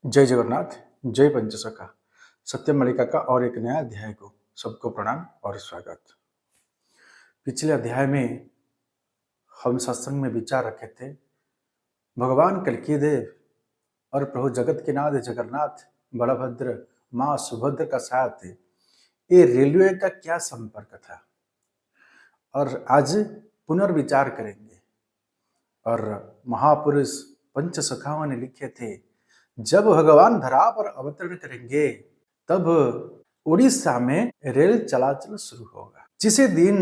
जय जगन्नाथ। जय पंचसखा। सत्य मलिका का और एक नया अध्याय को सबको प्रणाम और स्वागत। पिछले अध्याय में हम सत्संग में विचार रखे थे भगवान कल्की देव और प्रभु जगत के नाथ जगन्नाथ बलभद्र माँ सुभद्र का साथ ये रेलवे का क्या संपर्क था, और आज पुनर्विचार करेंगे। और महापुरुष पंचसखाओं ने लिखे थे, जब भगवान धरा पर अवतरण करेंगे तब उड़ीसा में रेल चलाचल शुरू होगा। जिसे दिन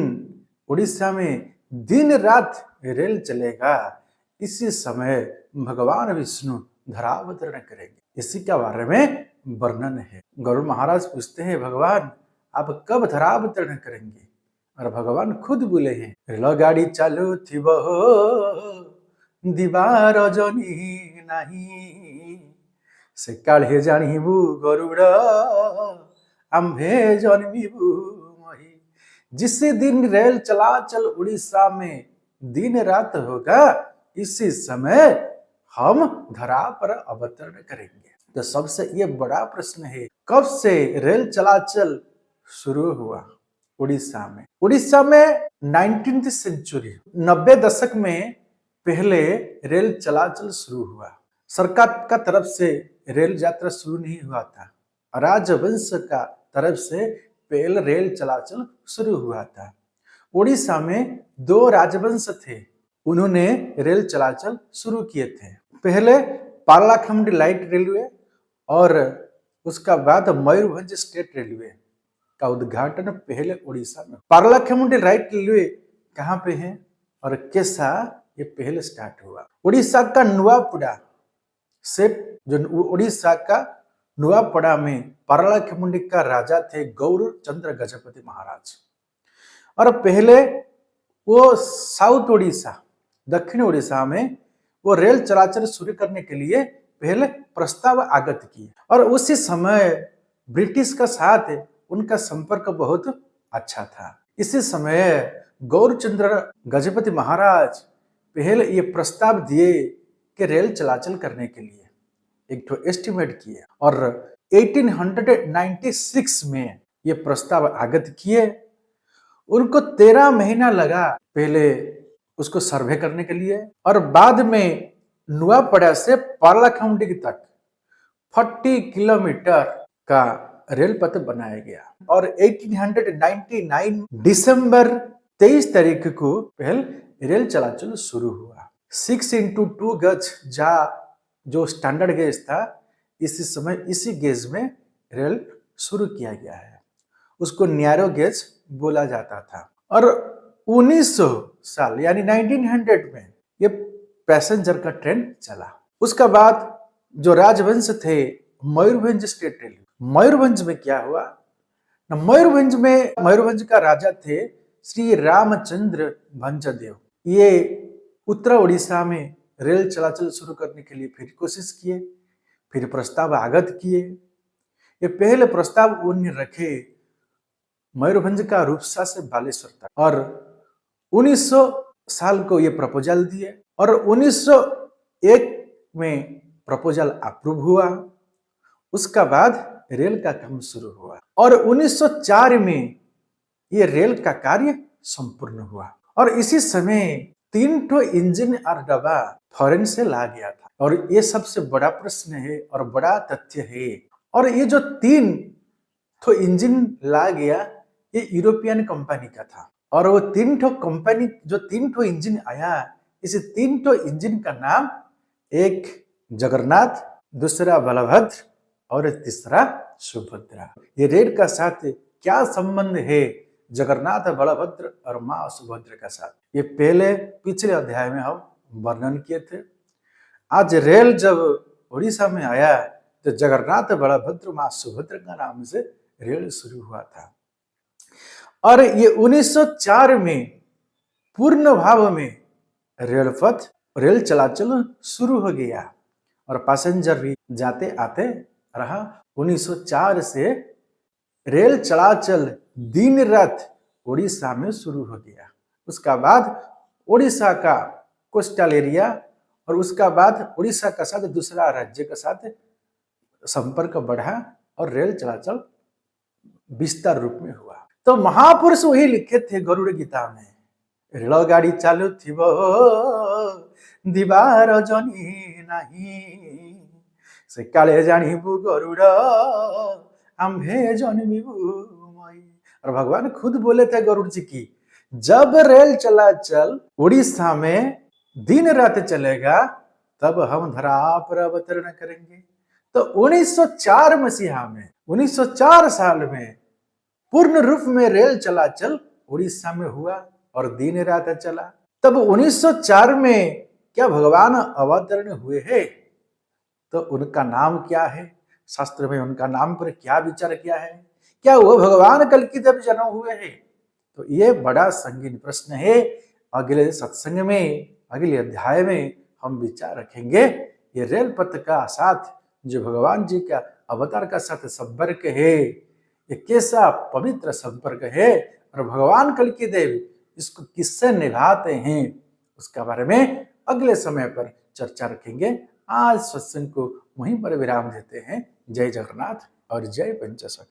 उड़ीसा में दिन रात रेल चलेगा, इसी समय भगवान विष्णु धरावतरण करेंगे। इसी के बारे में वर्णन है। गरुड़ महाराज पूछते हैं, भगवान आप कब धरावतरण करेंगे? और भगवान खुद बोले हैं, रेलगाड़ी चालू थी दिवा रजनी नहीं, से काढ़े जानिबू गरुड़ आम्भे जन्मिबू मही। जिस दिन रेल चलाचल उड़ीसा में दिन रात होगा, इसी समय हम धरा पर अवतरण करेंगे। तो सबसे ये बड़ा प्रश्न है, कब से रेल चलाचल शुरू हुआ उड़ीसा में? उड़ीसा में 19वीं सेंचुरी 90 दशक में पहले रेल चलाचल शुरू हुआ। सरकार का तरफ से रेल यात्रा शुरू नहीं हुआ था, राजवंश का तरफ से पहले रेल चलाचल शुरू हुआ था। उड़ीसा में 2 राजवंश थे, उन्होंने रेल चलाचल शुरू किए थे। पहले पारलाखेमुंडी लाइट रेलवे और उसका बाद मयूरभंज स्टेट रेलवे का उद्घाटन पहले उड़ीसा में। पारलाखेमुंडी लाइट रेलवे कहाँ पे है और कैसा ये पहले स्टार्ट हुआ? उड़ीसा का नुआपड़ा से, जो उड़ीसा का नुआपड़ा में पारलाखेमुंडी का राजा थे गौर चंद्र गजपति महाराज। और पहले वो साउथ उड़ीसा, दक्षिण उड़ीसा में वो रेल चलाचल शुरू करने के लिए पहले प्रस्ताव आगत किए। और उसी समय ब्रिटिश का साथ उनका संपर्क बहुत अच्छा था। इसी समय गौरचंद्र गजपति महाराज पहले ये प्रस्ताव दिए कि रेल चलाचल करने के लिए एक तो एस्टिमेट किए, और 1896 में ये प्रस्ताव आगत किए। उनको 13 महीना लगा पहले उसको सर्वे करने के लिए, और बाद में नुआपड़ा से पारलाखेमुंडी तक 40 किलोमीटर का रेल पथ बनाया गया। और 1899 दिसंबर 23 तारीख को पहले रेल चलाचल शुरू हुआ। 6x2 गज जो स्टैंडर्ड गेज था, इसी समय इसी गेज में रेल शुरू किया गया है। उसको नैरो गेज बोला जाता था। और 1900 साल यानी 1900 में ये पैसेंजर का ट्रेन चला। उसका बाद जो राजवंश थे मयूरभंज स्टेट रेलवे, मयूरभंज में क्या हुआ? मयूरभंज का राजा थे श्री रामचंद्र भंजदेव। ये उत्तर उड़ीसा में रेल चलाचल शुरू करने के लिए फिर कोशिश किए, फिर प्रस्ताव आगत किए। ये पहले प्रस्ताव उन्होंने रखे मयूरभंज का रूपसा से बालेश्वर तक, और 1900 साल को ये प्रपोजल दिए, और 1901 में प्रपोजल अप्रूव हुआ। उसका बाद रेल का काम शुरू हुआ, और 1904 में ये रेल का कार्य संपूर्ण हुआ। और इसी समय 3 इंजन और डब्बा फॉरेन से ला गया था। और ये सबसे बड़ा प्रश्न है और बड़ा तथ्य है। और ये जो 3 इंजन ला गया, ये यूरोपियन कंपनी का था। और वो 3 कंपनी जो 3 इंजन आया, इस 3 इंजन का नाम, एक जगन्नाथ, दूसरा बलभद्र और तीसरा सुभद्रा। ये रेल का साथ क्या संबंध है जगन्नाथ, बलभद्र और माँ सुभद्रा का साथ? ये पहले पिछले अध्याय में हम वर्णन किए थे। आज रेल जब उड़ीसा में आया तो जगन्नाथ, बलभद्र, माँ सुभद्रा का नाम से रेल शुरू हुआ था। और ये 1904 में पूर्ण भाव में रेल चलाचल शुरू हो गया, और पैसेंजर भी जाते आते रहा। 1904 से रेल चलाचल दिन रात उड़ीसा में शुरू हो गया। उसका बाद उड़ीसा का कोस्टल एरिया, और उसका बाद उड़ीसा का साथ दूसरा राज्य के साथ संपर्क बढ़ा और रेल चलाचल विस्तार रूप में हुआ। तो महापुरुष वही लिखे थे गरुड़ गीता में, रेलगाड़ी चालू थिबो दिबार जनी नहीं, से काले जानिबु गरुड़ आम्भे जन्मिबु मई। और भगवान खुद बोले थे गरुड़ जी की, जब रेल चलाचल उड़ीसा में दिन रात चलेगा तब हम धरा पर अवतरण करेंगे। तो 1904 मसीहा में, 1904 साल में पूर्ण रूप में रेल चलाचल उड़ीसा में हुआ और दिन रात चला। तब 1904 में क्या भगवान अवतरण हुए हैं? तो उनका नाम क्या है? शास्त्र में उनका नाम पर क्या विचार किया है? क्या वो भगवान कल की जब जन्म हुए हैं? तो ये बड़ा संगीन प्रश्न है। अगले सत्संग में, अगले अध्याय में हम विचार रखेंगे। ये रेल पथ का साथ जो भगवान जी का अवतार का साथ संपर्क है, ये कैसा पवित्र संपर्क है और भगवान कल की देव इसको किससे निभाते हैं, उसका बारे में अगले समय पर चर्चा रखेंगे। आज सत्संग को वहीं पर विराम देते हैं। जय जगन्नाथ और जय पंचशक्ति।